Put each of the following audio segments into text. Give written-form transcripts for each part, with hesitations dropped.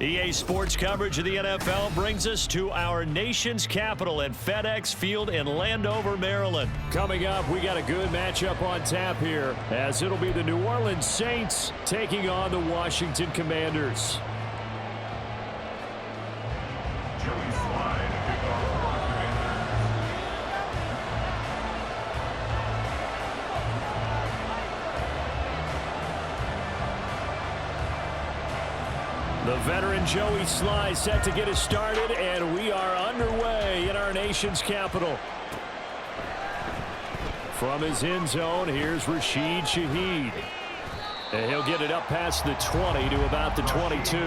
EA Sports coverage of the NFL brings us to our nation's capital at FedEx Field in Landover, Maryland. Coming up, we got a good matchup on tap here, as it'll be the New Orleans Saints taking on the Washington Commanders. The veteran Joey Sly set to get us started, and we are underway in our nation's capital. From his end zone, here's Rashid Shaheed. And he'll get it up past the 20 to about the 22.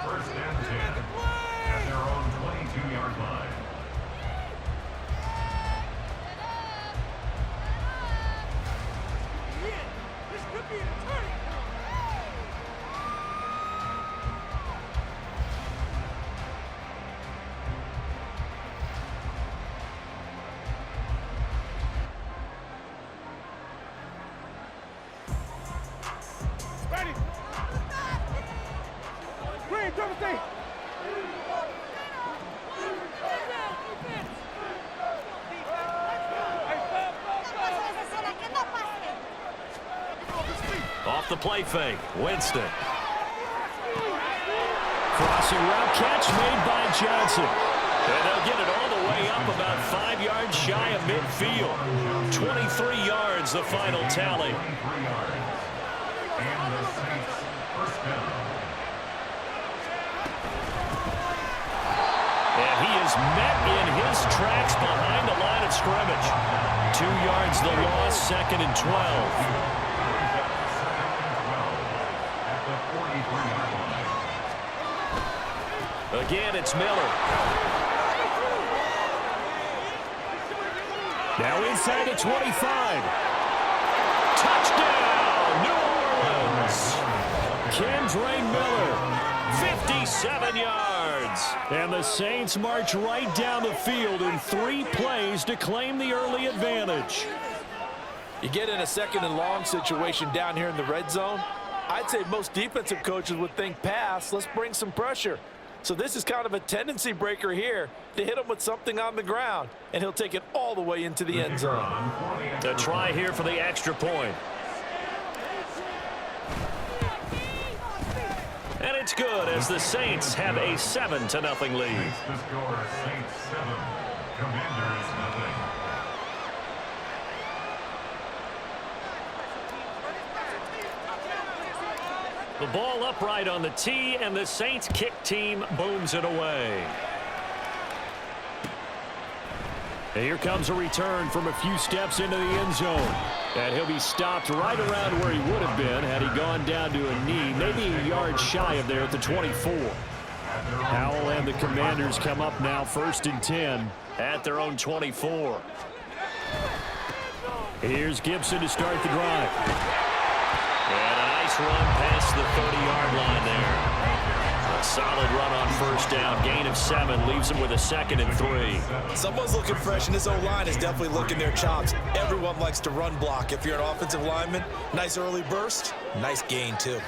First and 10 at their own 22-yard line. This could be a turning Ready? Green, Timothy! Off the play fake, Winston. Crossing route catch made by Johnson. And they'll get it all the way up about 5 yards shy of midfield. 23 yards, the final tally. And the Saints first down. And he is met in his tracks behind the line of scrimmage. 2 yards the loss, 2nd and 12. Again, it's Miller. Now inside the 25. Touchdown, New Orleans. Kendre Miller, 57 yards. And the Saints march right down the field in 3 plays to claim the early advantage. You get in a 2nd and long situation down here in the red zone. I'd say most defensive coaches would think pass, let's bring some pressure. So this is kind of a tendency breaker here to hit him with something on the ground, and he'll take it all the way into the end zone. A try here for the extra point. And it's good as the Saints have a 7-0 lead. The score, Saints 7, Commanders 0. The ball upright on the tee, and the Saints kick team booms it away. And here comes a return from a few steps into the end zone. And he'll be stopped right around where he would have been had he gone down to a knee, maybe a yard shy of there at the 24. Howell and the Commanders come up now 1st and 10 at their own 24. Here's Gibson to start the drive. And a nice run past the 30-yard line there. A solid run on 1st down. Gain of 7 leaves him with a 2nd and 3. Someone's looking fresh, and this O-line is definitely looking their chops. Everyone likes to run block. If you're an offensive lineman, nice early burst, nice gain too.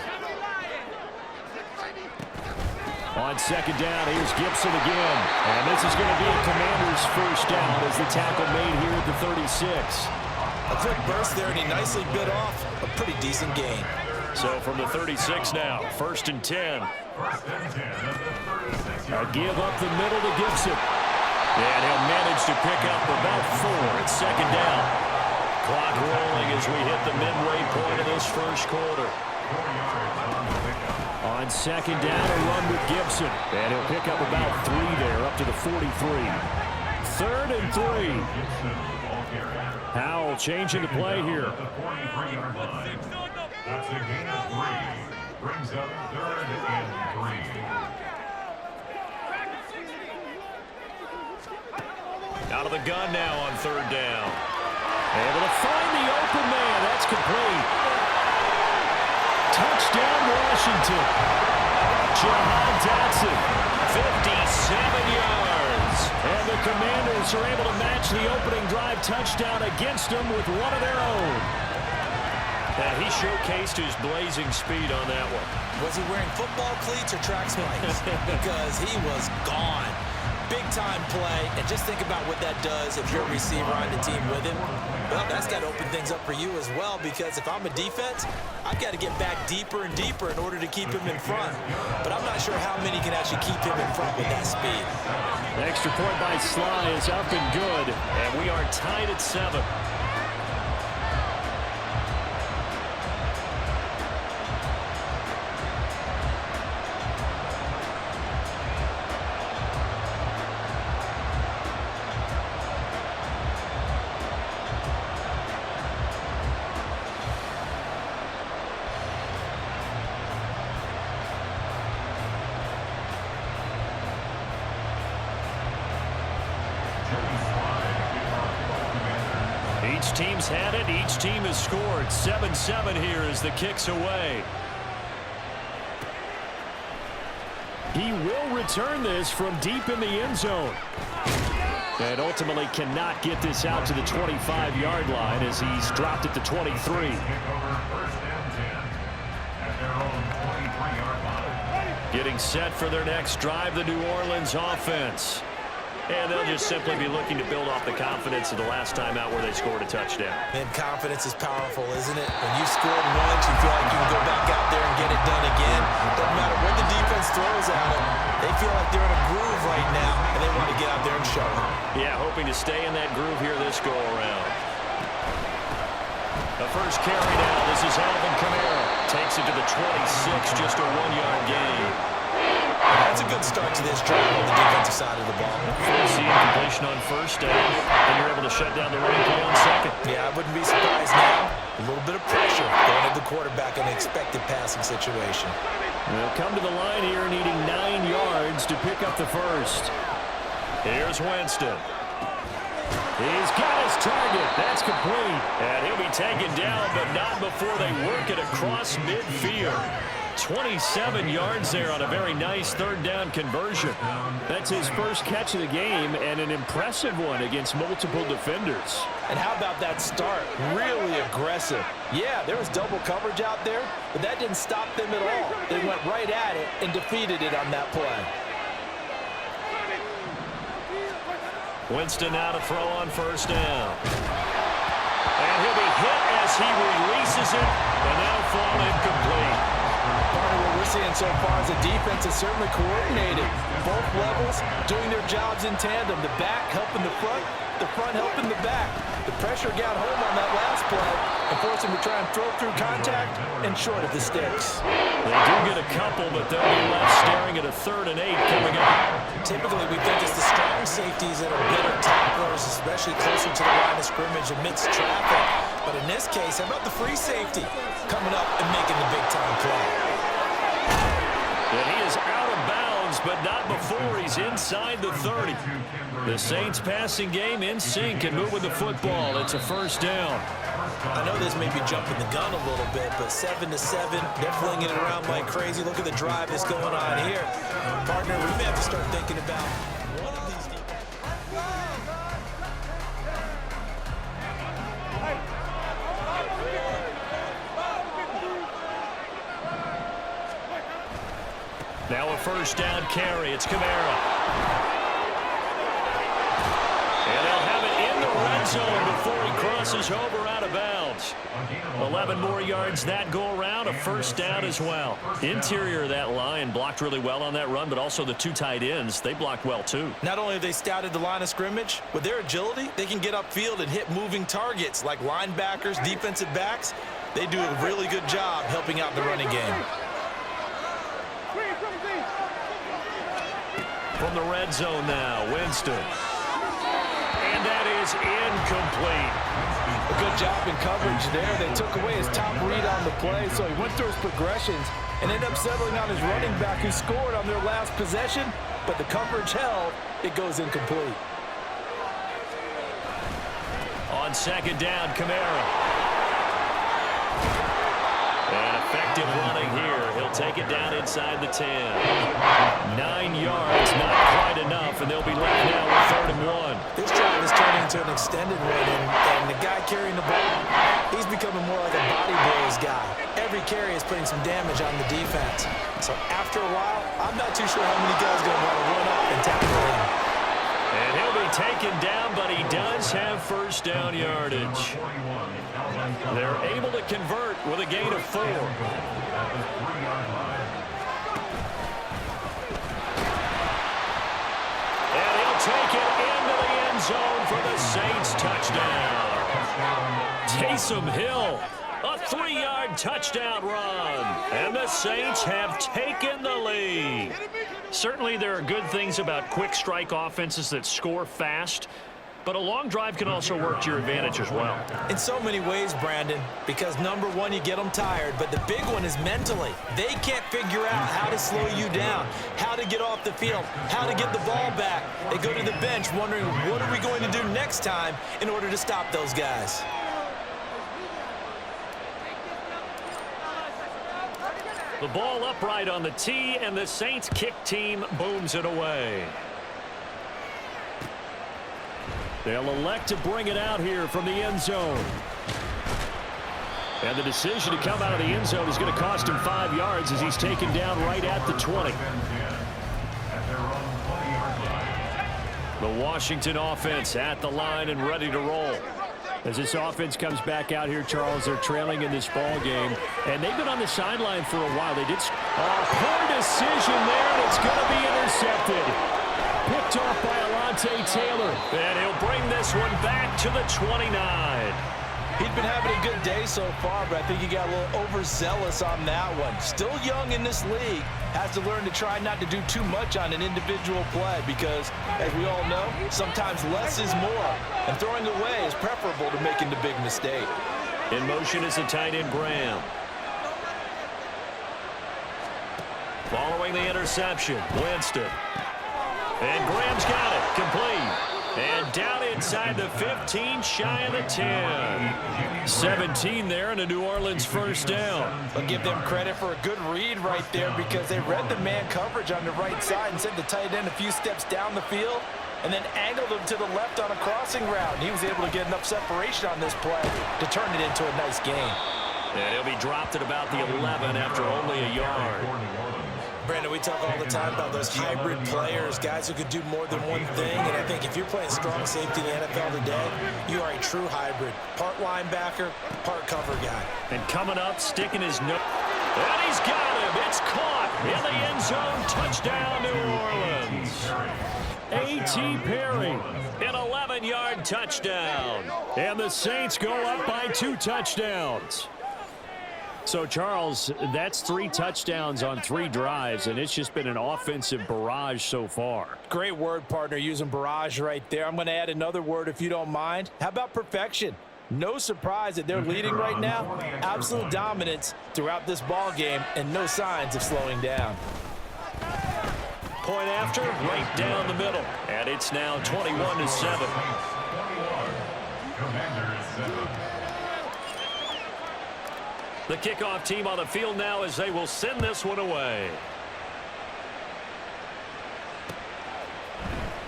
On 2nd down, here's Gibson again. And this is going to be a Commander's 1st down as the tackle made here at the 36. A quick burst there, and he nicely bit off a pretty decent gain. So from the 36 now, 1st and 10. A give up the middle to Gibson. And he'll manage to pick up about 4 at 2nd down. Clock rolling as we hit the midway point of this 1st quarter. On 2nd down, a run with Gibson. And he'll pick up about 3 there, up to the 43. 3rd and 3. Howell changing the play here. The 43-yard line. That's a gain of 3. Brings up 3rd and 3. Out of the gun now on 3rd down. Able to find the open man. That's complete. Touchdown, Washington. Jahan Dotson, 57 yards. And the Commanders are able to match the opening drive touchdown against them with one of their own. And he showcased his blazing speed on that one. Was he wearing football cleats or track spikes? Because he was gone. Big-time play, and just think about what that does if you're a receiver on the team with him. Well, that's got to open things up for you as well, because if I'm a defense, I've got to get back deeper and deeper in order to keep him in front. But I'm not sure how many can actually keep him in front with that speed. The extra point by Sly is up and good, and we are tied at 7. Each team's had it. Each team has scored. 7-7 here as the kick's away. He will return this from deep in the end zone. And ultimately cannot get this out to the 25-yard line as he's dropped at the 23. Getting set for their next drive, the New Orleans offense. And they'll just simply be looking to build off the confidence of the last time out where they scored a touchdown. And confidence is powerful, isn't it? When you scored once, you feel like you can go back out there and get it done again. Doesn't matter what the defense throws at them. They feel like they're in a groove right now, and they want to get out there and show it. Yeah, hoping to stay in that groove here this go-around. The first carry now. This is Alvin Kamara. Takes it to the 26, just a 1-yard gain. That's a good start to this drive on the defensive side of the ball. See completion on first down, and you're able to shut down the running play on second. Yeah, I wouldn't be surprised now. A little bit of pressure going at the quarterback in an expected passing situation. They'll come to the line here needing 9 yards to pick up the first. Here's Winston. He's got his target. That's complete. And he'll be taken down, but not before they work it across midfield. 27 yards there on a very nice 3rd down conversion. That's his first catch of the game and an impressive one against multiple defenders. And how about that start? Really aggressive. Yeah, there was double coverage out there, but that didn't stop them at all. They went right at it and defeated it on that play. Winston now to throw on first down. And he'll be hit as he releases it, and that'll fall incomplete. Part of what we're seeing so far as a defense is certainly coordinated. Both levels doing their jobs in tandem. The back helping the front helping the back. The pressure got home on that last play and forced him to try and throw through contact and short of the sticks. They do get a couple, but they'll be left staring at a 3rd and 8 coming up. Typically, we think it's the strong safeties that are better tacklers, especially closer to the line of scrimmage amidst traffic. But in this case, how about the free safety coming up and making the big-time play? And he is out of bounds, but not before he's inside the 30. The Saints passing game in sync and moving the football. It's a first down. I know this may be jumping the gun a little bit, but 7-7, they're flinging it around like crazy. Look at the drive that's going on here. Partner, we may have to start thinking about one of these. Now a first down carry. It's Kamara. And they'll have it in the red zone before he crosses over out of bounds. 11 more yards that go around. A first down as well. Interior of that line blocked really well on that run, but also the 2 tight ends, they blocked well too. Not only have they scouted the line of scrimmage, with their agility, they can get upfield and hit moving targets like linebackers, defensive backs. They do a really good job helping out the running game. From the red zone now, Winston. And that is incomplete. A good job in coverage there. They took away his top read on the play, so he went through his progressions and ended up settling on his running back who scored on their last possession, but the coverage held. It goes incomplete. On second down, Kamara. And effective running here. He'll take it down inside the 10. 9 yards, not quite enough, and they'll be left now with 3rd and 1. This drive is turning into an extended run, and the guy carrying the ball, he's becoming more like a body blows guy. Every carry is putting some damage on the defense. So after a while, I'm not too sure how many guys are going to want to run up and tackle him. And he'll be taken down, but he does have first down yardage. They're able to convert with a gain of 4. And he'll take it into the end zone for the Saints touchdown. Taysom Hill, a 3-yard touchdown run. And the Saints have taken the lead. Certainly there are good things about quick strike offenses that score fast, but a long drive can also work to your advantage as well. In so many ways, Brandon, because number one, you get them tired, but the big one is mentally. They can't figure out how to slow you down, how to get off the field, how to get the ball back. They go to the bench wondering, what are we going to do next time in order to stop those guys? The ball upright on the tee, and the Saints kick team booms it away. They'll elect to bring it out here from the end zone. And the decision to come out of the end zone is going to cost him 5 yards as he's taken down right at the 20. The Washington offense at the line and ready to roll. As this offense comes back out here, Charles, they're trailing in this ball game, and they've been on the sideline for a while. They did a poor decision there, and it's going to be intercepted. Picked off by Alontae Taylor, and he'll bring this one back to the 29. He's been having a good day so far, but I think he got a little overzealous on that one. Still young in this league, has to learn to try not to do too much on an individual play because, as we all know, sometimes less is more, and throwing away is preferable to making the big mistake. In motion is the tight end Graham. Following the interception, Winston. And Graham's got it, complete. And down inside the 15, shy of the 10. 17 there, and a New Orleans first down. I'll give them credit for a good read right there because they read the man coverage on the right side and sent the tight end a few steps down the field and then angled him to the left on a crossing route. And he was able to get enough separation on this play to turn it into a nice gain. And he'll be dropped at about the 11 after only a yard. Brandon, we talk all the time about those hybrid players, guys who could do more than one thing, and I think if you're playing strong safety in the NFL today, you are a true hybrid. Part linebacker, part cover guy. And coming up, sticking his nose. And he's got him. It's caught in the end zone. Touchdown, New Orleans. A.T. Perry, an 11-yard touchdown. And the Saints go up by 2 touchdowns. So, Charles, that's 3 touchdowns on 3 drives, and it's just been an offensive barrage so far. Great word, partner, using barrage right there. I'm going to add another word if you don't mind. How about perfection? No surprise that they're leading right now. Absolute dominance throughout this ball game and no signs of slowing down. Point after, right down the middle. And it's now 21-7. The kickoff team on the field now as they will send this one away.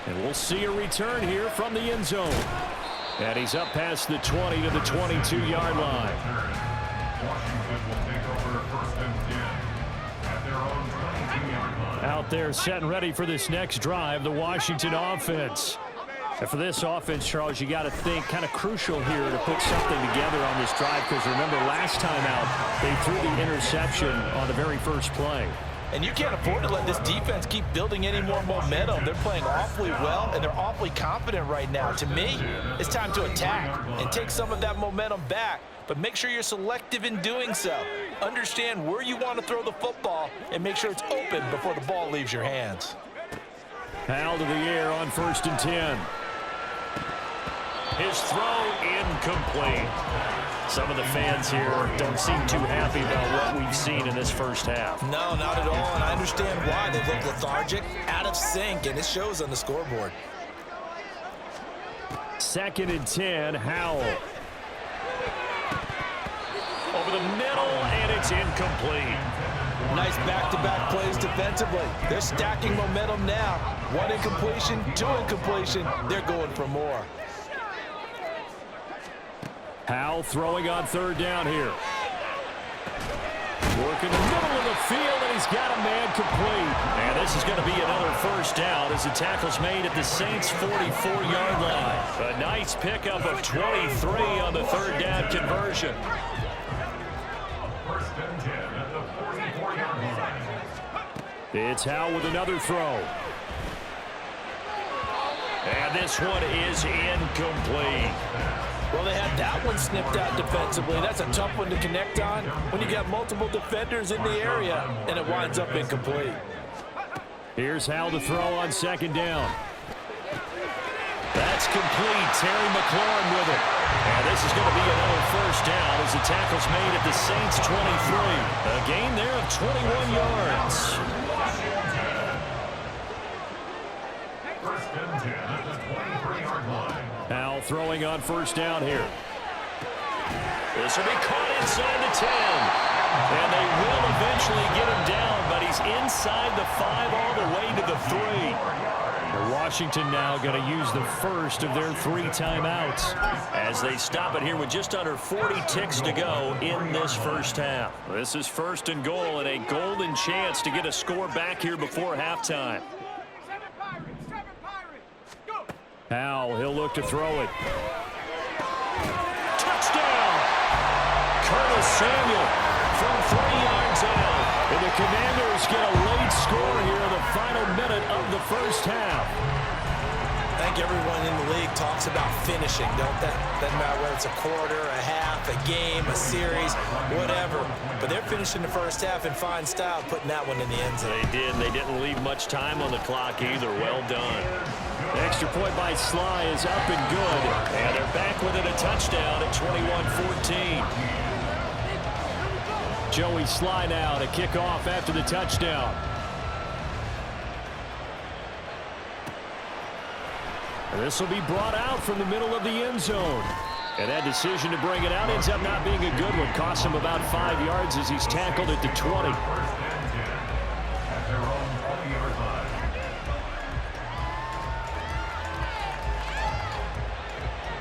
And we'll see a return here from the end zone. And he's up past the 20 to the 22-yard line. Washington will take over first and 10 at their own 22-yard line. Out there set and ready for this next drive, the Washington offense. And for this offense, Charles, you got to think kind of crucial here to put something together on this drive because remember last time out they threw the interception on the very first play. And you can't afford to let this defense keep building any more momentum. They're playing awfully well, and they're awfully confident right now. To me, it's time to attack and take some of that momentum back, but make sure you're selective in doing so. Understand where you want to throw the football and make sure it's open before the ball leaves your hands. Foul to the air on first and 10. His throw incomplete. Some of the fans here don't seem too happy about what we've seen in this first half. No, not at all, and I understand why. They look lethargic, out of sync, and it shows on the scoreboard. 2nd and 10, Howell. Over the middle, and it's incomplete. Nice back-to-back plays defensively. They're stacking momentum now. 1 incompletion, 2 incompletion. They're going for more. Howell throwing on 3rd down here. Working the middle of the field, and he's got a man complete. And this is going to be another first down as the tackle's made at the Saints' 44-yard line. A nice pickup of 23 on the 3rd down conversion. First and 10 at the 44-yard line. It's Howell with another throw. And this one is incomplete. Well, they had that one snipped out defensively. That's a tough one to connect on when you got multiple defenders in the area, and it winds up incomplete. Here's Howell to throw on 2nd down. That's complete. Terry McLaurin with it. And this is going to be another first down as the tackle's made at the Saints' 23. A gain there of 21 yards. First and 10 at the 23-yard line. Howell throwing on 1st down here. This will be caught inside the 10. And they will eventually get him down, but he's inside the 5 all the way to the 3. Washington now going to use the first of their 3 timeouts as they stop it here with just under 40 ticks to go in this first half. This is 1st and goal and a golden chance to get a score back here before halftime. Howell, he'll look to throw it. Touchdown! Curtis Samuel from 3 yards out. And the Commanders get a late score here in the final minute of the first half. I think everyone in the league talks about finishing, don't they? Doesn't matter whether it's a quarter, a half, a game, a series, whatever. But they're finishing the first half in fine style, putting that one in the end zone. They did. They didn't leave much time on the clock either. Well done. Extra point by Sly is up and good. And they're back within a touchdown at 21-14. Joey Sly now to kick off after the touchdown. This will be brought out from the middle of the end zone. And that decision to bring it out ends up not being a good one. Costs him about 5 yards as he's tackled at the 20. First and 10 at their own 20-yard line.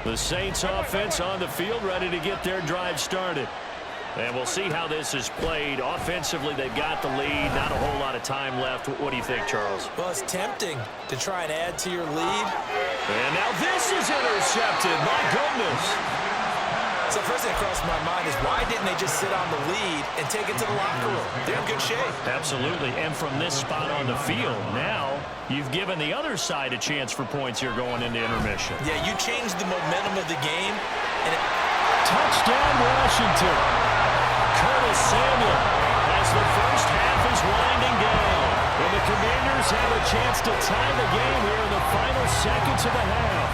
The Saints offense on the field ready to get their drive started. And we'll see how this is played. Offensively, they've got the lead. Not a whole lot of time left. What do you think, Charles? Well, it's tempting to try and add to your lead. And now this is intercepted. My goodness. So first thing that crossed my mind is why didn't they just sit on the lead and take it to the locker room? They're in good shape. Absolutely. And from this spot on the field, now you've given the other side a chance for points here going into intermission. Yeah, you changed the momentum of the game. And Touchdown, Washington. Curtis Samuel as the first half is winding down. And the Commanders have a chance to tie the game here in the final seconds of the half.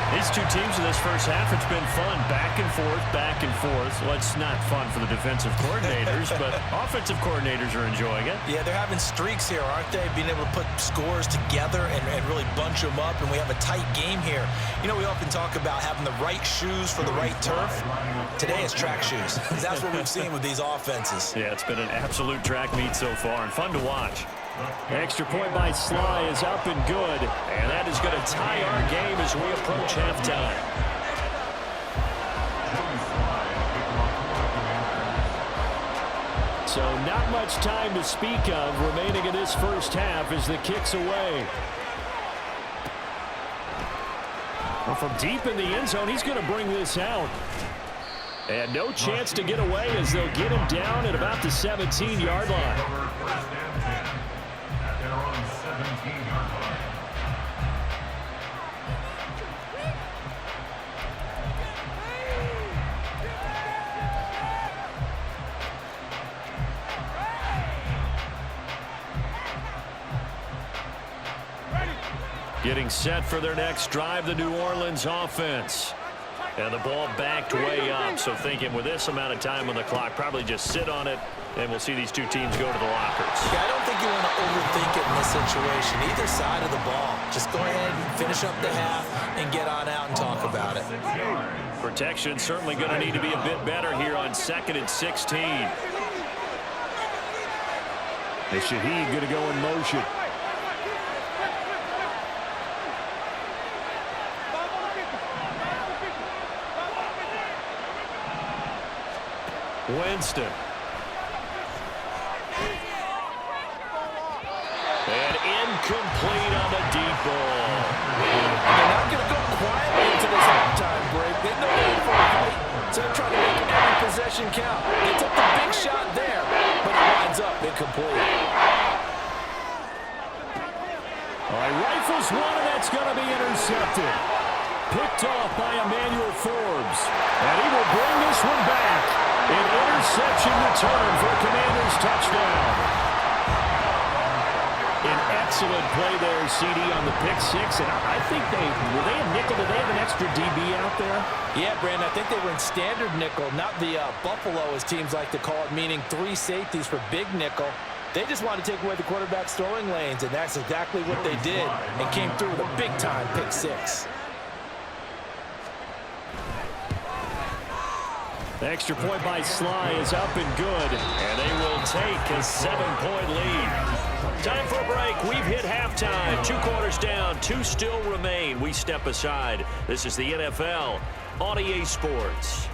These two teams in this first half, it's been fun. Back and forth, back and forth. Well, it's not fun for the defensive coordinators, but offensive coordinators are enjoying it. yeah, they're having streaks here, aren't they? Being able to put scores together and really bunch them up, and we have a tight game here. You know, we often talk about having the right shoes for the right turf. Today it's track shoes. That's what we've seen with these offenses. Yeah, it's been an absolute track meet so far and fun to watch. Extra point by Sly is up and good, and that is going to tie our game as we approach halftime. So not much time to speak of remaining in this first half as the kick's away. Well, from deep in the end zone, he's going to bring this out. And no chance to get away as they'll get him down at about the 17-yard line. Their own 17-yard line. Getting set for their next drive, the New Orleans offense. And the ball backed way up, so thinking with this amount of time on the clock, probably just sit on it, and we'll see these two teams go to the lockers. Yeah, I don't think you want to overthink it in this situation. Either side of the ball. Just go ahead and finish up the half and get on out and talk about it. Protection certainly going to need to be a bit better here on 2nd and 16. And Shaheed going to go in motion. Winston. And incomplete on the deep ball. They're not going to go quietly into this halftime break. They know they're in for a fight, so they're trying to make every possession count. They took the big shot there, but it winds up incomplete. All right, rifles one, and that's going to be intercepted. Picked off by Emmanuel Forbes. And he will bring this one back. An interception return for a Commanders touchdown. An excellent play there, CD, on the pick six. And I think were they a nickel? Did they have an extra DB out there? Yeah, Brandon, I think they were in standard nickel, not the Buffalo, as teams like to call it, meaning 3 safeties for big nickel. They just wanted to take away the quarterback's throwing lanes, and that's exactly what they did, and came through with a big-time pick six. The extra point by Sly is up and good, and they will take a 7-point lead. Time for a break. We've hit halftime. 2 quarters down, 2 still remain. We step aside. This is the NFL on EA Sports.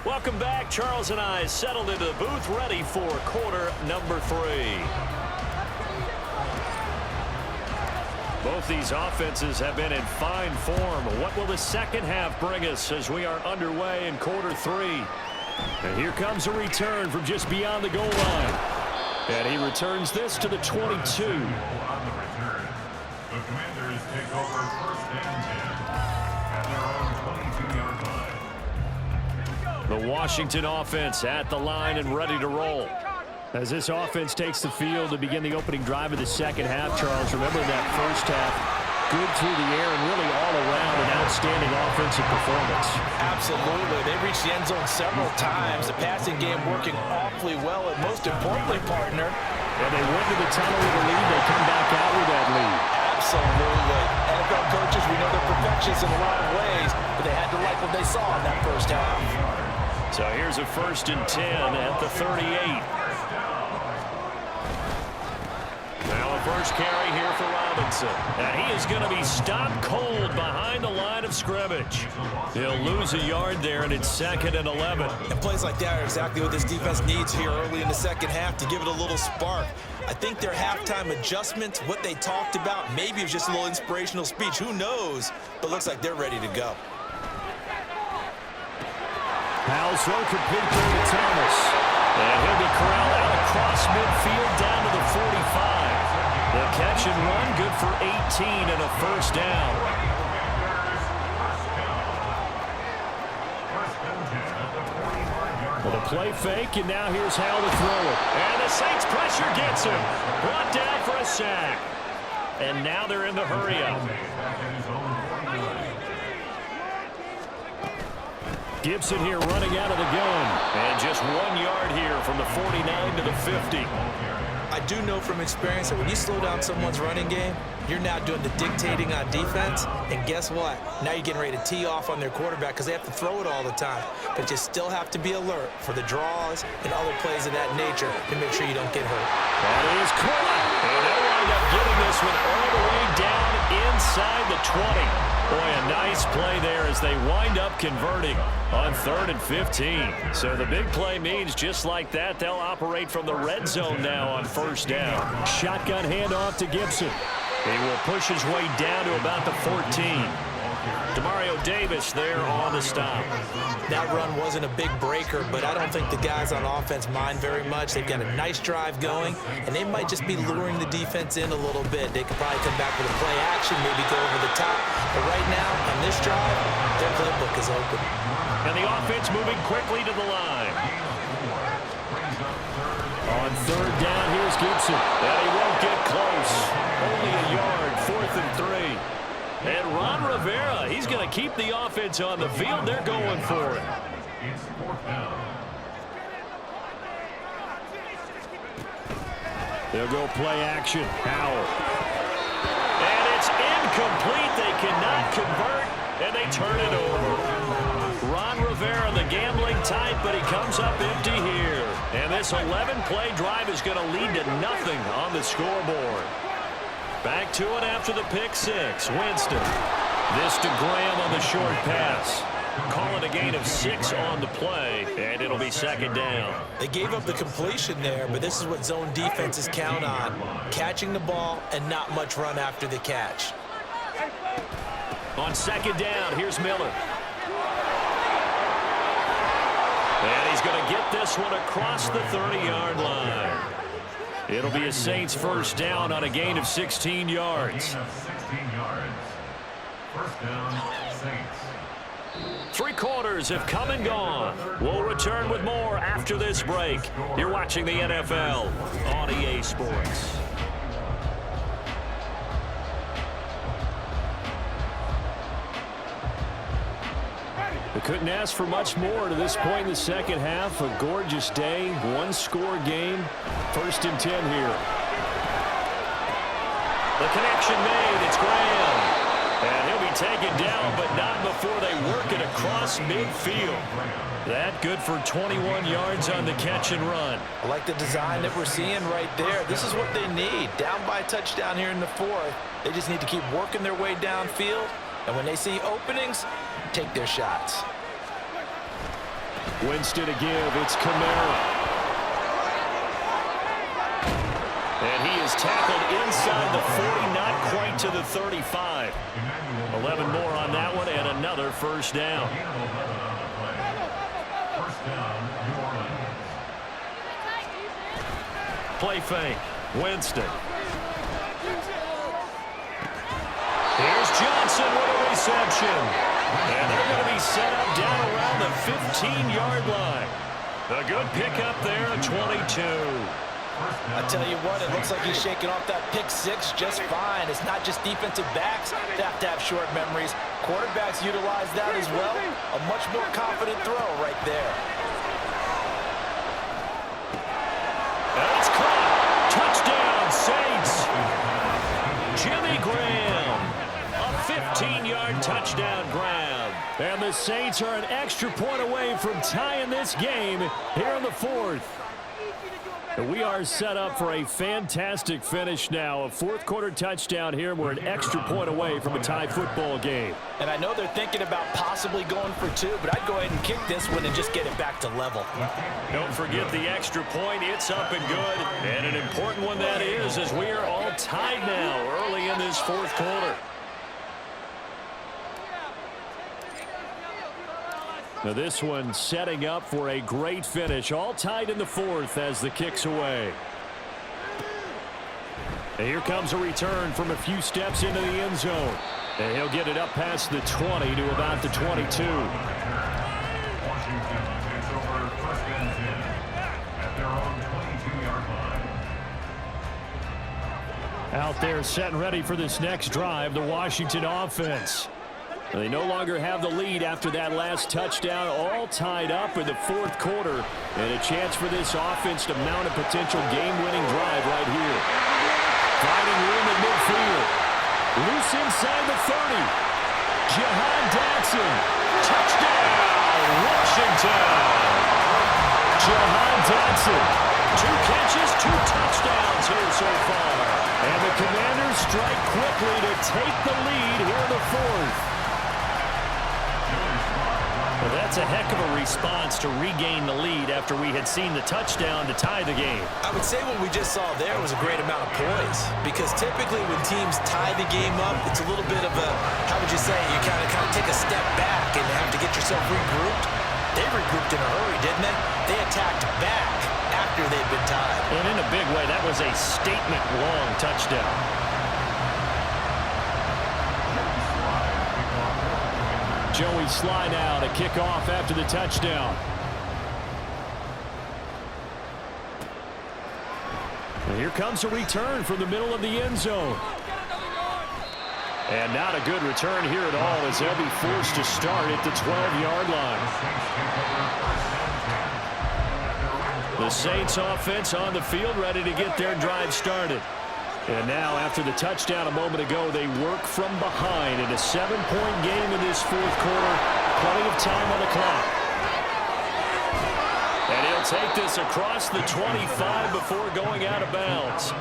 Welcome back. Charles and I settled into the booth, ready for quarter number 3. Both these offenses have been in fine form. What will the second half bring us as we are underway in quarter 3? And here comes a return from just beyond the goal line. And he returns this to the 22. On the return, the Commanders take over 1st and 10 at their own 22-yard line. The Washington offense at the line and ready to roll. As this offense takes the field to begin the opening drive of the second half, Charles, remember that first half, good through the air and really all around an outstanding offensive performance. Absolutely. They reached the end zone several times. The passing game working awfully well, and most importantly, partner. And they went to the tunnel with a lead. They come back out with that lead. Absolutely. NFL coaches, we know they're perfectionists in a lot of ways, but they had to like what they saw in that first half. So here's a 1st and 10 at the 38. Now a first carry here for Robinson. And he is going to be stopped cold behind the line of scrimmage. He'll lose a yard there, and it's 2nd and 11. And plays like that are exactly what this defense needs here early in the second half to give it a little spark. I think their halftime adjustments, what they talked about, maybe it was just a little inspirational speech. Who knows? But looks like they're ready to go. Powell's throw complete to Thomas. And he'll be corralled out across midfield down to the 45. The catch and run good for 18 and a 1st down. Well, the play fake, and now here's how to throw it. And the Saints pressure gets him. Brought down for a sack. And now they're in the hurry-up. Gibson here running out of the gun. And just 1 yard here from the 49 to the 50. I do know from experience that when you slow down someone's running game, you're now doing the dictating on defense. And guess what? Now you're getting ready to tee off on their quarterback because they have to throw it all the time. But you still have to be alert for the draws and other plays of that nature to make sure you don't get hurt. That is caught. And they'll wind up getting this one all the way down inside the 20. Boy, a nice play there as they wind up converting on 3rd and 15. So the big play means just like that, they'll operate from the red zone now on 1st down. Shotgun handoff to Gibson. He will push his way down to about the 14. Demario Davis there on the stop. That run wasn't a big breaker, but I don't think the guys on offense mind very much. They've got a nice drive going, and they might just be luring the defense in a little bit. They could probably come back with a play action, maybe go over the top. But right now, on this drive, their playbook is open. And the offense moving quickly to the line. On third down, here's Gibson. And he won't get close. Only a yard, 4th and 3. And Ron Rivera, he's going to keep the offense on the field. They're going for it. It's 4th down. They'll go play action. Howell. And it's incomplete. They cannot convert, and they turn it over. Ron Rivera, the gambling type, but he comes up empty here. And this 11-play drive is going to lead to nothing on the scoreboard. Back to it after the pick six. Winston. This to Graham on the short pass. Call it a gain of 6 on the play, and it'll be 2nd down. They gave up the completion there, but this is what zone defenses count on. Catching the ball and not much run after the catch. On 2nd down, here's Miller. And he's going to get this one across the 30-yard line. It'll be a Saints 1st down on a gain of 16 yards. Gain of 16 yards. 1st down, Saints. 3 quarters have come and gone. We'll return with more after this break. You're watching the NFL on EA Sports. They couldn't ask for much more to this point in the second half. A gorgeous day, 1-score game. 1st and 10 here. The connection made. It's Graham. And he'll be taken down, but not before they work it across midfield. That good for 21 yards on the catch and run. I like the design that we're seeing right there. This is what they need. Down by a touchdown here in the 4th. They just need to keep working their way downfield. And when they see openings, take their shots. Winston to give. It's Kamara. And he is tackled inside the 40, not quite to the 35. 11 more on that one, and another 1st down. 1st down, New Orleans. Play fake. Winston. Here's Johnson with a reception. And they're going to be set up down around the 15-yard line. A good pickup there at 22. I tell you what, it looks like he's shaking off that pick six just fine. It's not just defensive backs that have to have short memories. Quarterbacks utilize that as well. A much more confident throw right there. And it's caught. Touchdown, Saints. Jimmy Graham. A 15-yard touchdown grab. And the Saints are an extra point away from tying this game here in the 4th. We are set up for a fantastic finish now. A 4th quarter touchdown here. We're an extra point away from a tie football game. And I know they're thinking about possibly going for 2, but I'd go ahead and kick this one and just get it back to level. Don't forget the extra point. It's up and good. And an important one that is, as we are all tied now early in this 4th quarter. Now this one setting up for a great finish. All tied in the 4th as the kick's away. And here comes a return from a few steps into the end zone. And he'll get it up past the 20 to about the 22. Washington takes over 1st and 10 at their own 22-yard line. Out there set and ready for this next drive, the Washington offense. They no longer have the lead after that last touchdown, all tied up in the 4th quarter, and a chance for this offense to mount a potential game-winning drive right here. Finding room in midfield. Loose inside the 30. Jahan Dotson. Touchdown, Washington. Jahan Dotson. 2 catches, 2 touchdowns here so far. And the Commanders strike quickly to take the lead here in the 4th. Well, that's a heck of a response to regain the lead after we had seen the touchdown to tie the game. I would say what we just saw there was a great amount of poise, because typically when teams tie the game up, it's a little bit of a, how would you say, you kind of take a step back and have to get yourself regrouped. They regrouped in a hurry, didn't they? They attacked back after they'd been tied. And in a big way, that was a statement-long touchdown. Joey Sly now to kick off after the touchdown. And here comes a return from the middle of the end zone. And not a good return here at all, as they'll be forced to start at the 12-yard line. The Saints offense on the field, ready to get their drive started. And now, after the touchdown a moment ago, they work from behind in a 7-point game in this fourth quarter. Plenty of time on the clock. And he'll take this across the 25 before going out of bounds.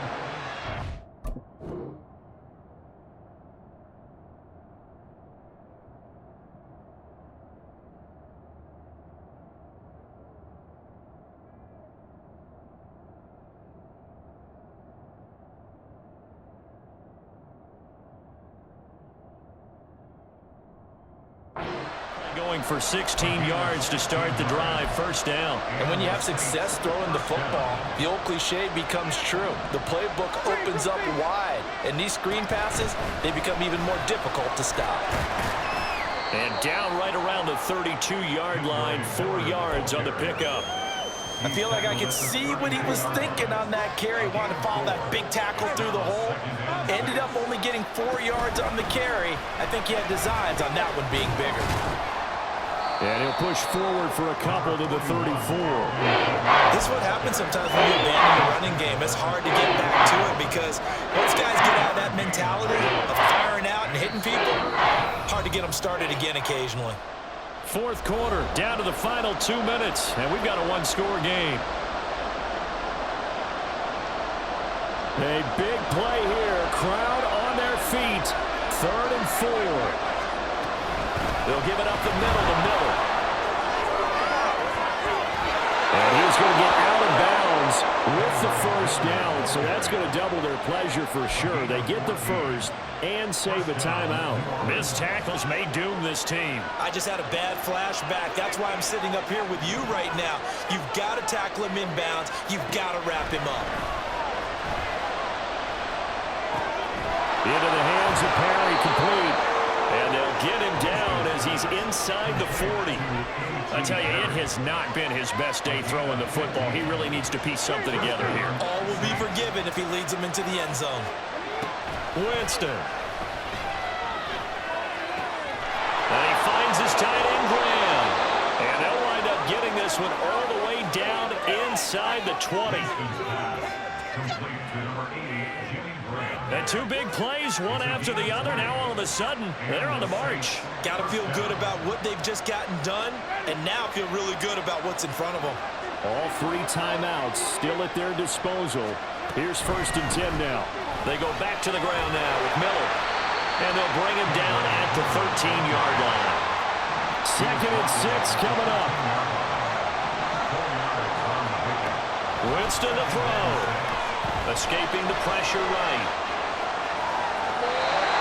Going for 16 yards to start the drive, first down. And when you have success throwing the football, the old cliche becomes true. The playbook opens up wide, and these screen passes, they become even more difficult to stop. And down right around the 32-yard line, 4 yards on the pickup. I feel like I could see what he was thinking on that carry. Wanted to follow that big tackle through the hole. Ended up only getting 4 yards on the carry. I think he had designs on that one being bigger. And he'll push forward for a couple to the 34. This is what happens sometimes when you abandon the running game. It's hard to get back to it because once guys get out of that mentality of firing out and hitting people, hard to get them started again occasionally. Fourth quarter, down to the final 2 minutes, and we've got a one-score game. A big play here. Crowd on their feet. 3rd and 4. They'll give it up the middle to Miller. And he's going to get out of bounds with the first down, so that's going to double their pleasure for sure. They get the first and save a timeout. Missed tackles may doom this team. I just had a bad flashback. That's why I'm sitting up here with you right now. You've got to tackle him inbounds. You've got to wrap him up. Into the hands of Perry, complete. And they'll get him down as he's inside the 40. I tell you, it has not been his best day throwing the football. He really needs to piece something together here. All will be forgiven if he leads them into the end zone. Winston. And he finds his tight end, Graham. And they'll wind up getting this one all the way down inside the 20. And 2 big plays, one after the other. Now all of a sudden, they're on the march. Got to feel good about what they've just gotten done, and now feel really good about what's in front of them. All 3 timeouts still at their disposal. Here's 1st and 10 now. They go back to the ground now with Miller. And they'll bring him down at the 13-yard line. 2nd and 6 coming up. Winston to throw. Escaping the pressure right.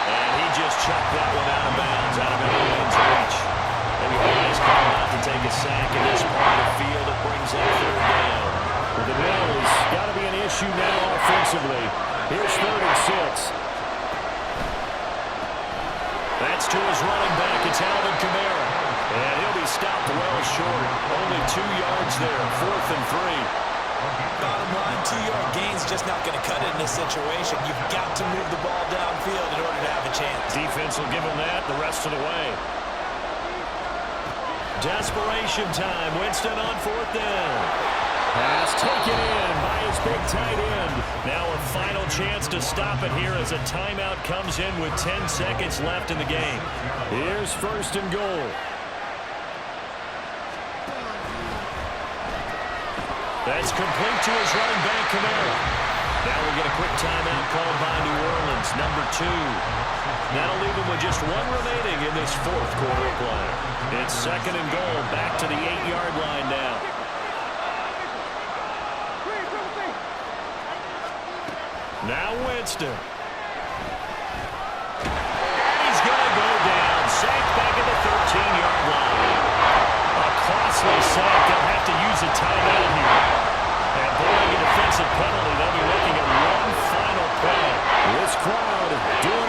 And he just chucked that one out of bounds, out of anyone's reach. And the guys called out to take a sack in this part of the field. It brings up 3rd down. Well, the Bills got to be an issue now offensively. Here's 3rd and 6. That's to his running back. It's Alvin Kamara. And he'll be stopped well short. Only 2 yards there. 4th and 3. Bottom line, 2-yard gain's just not going to cut it in this situation. You've got to move the ball downfield in order to have a chance. Defense will give him that the rest of the way. Desperation time. Winston on 4th down. Pass taken in by his big tight end. Now a final chance to stop it here as a timeout comes in with 10 seconds left in the game. Here's 1st and goal. That's complete to his running back, Kamara. Now we'll get a quick timeout called by New Orleans, number 2. That'll leave them with just 1 remaining in this 4th quarter of play. It's 2nd and goal, back to the 8-yard line now. Now Winston. He's going to go down, sacked back at the 13-yard line. A costly sack. They'll have to use a timeout here. And blowing a defensive penalty, they'll be looking at one final play. This crowd doing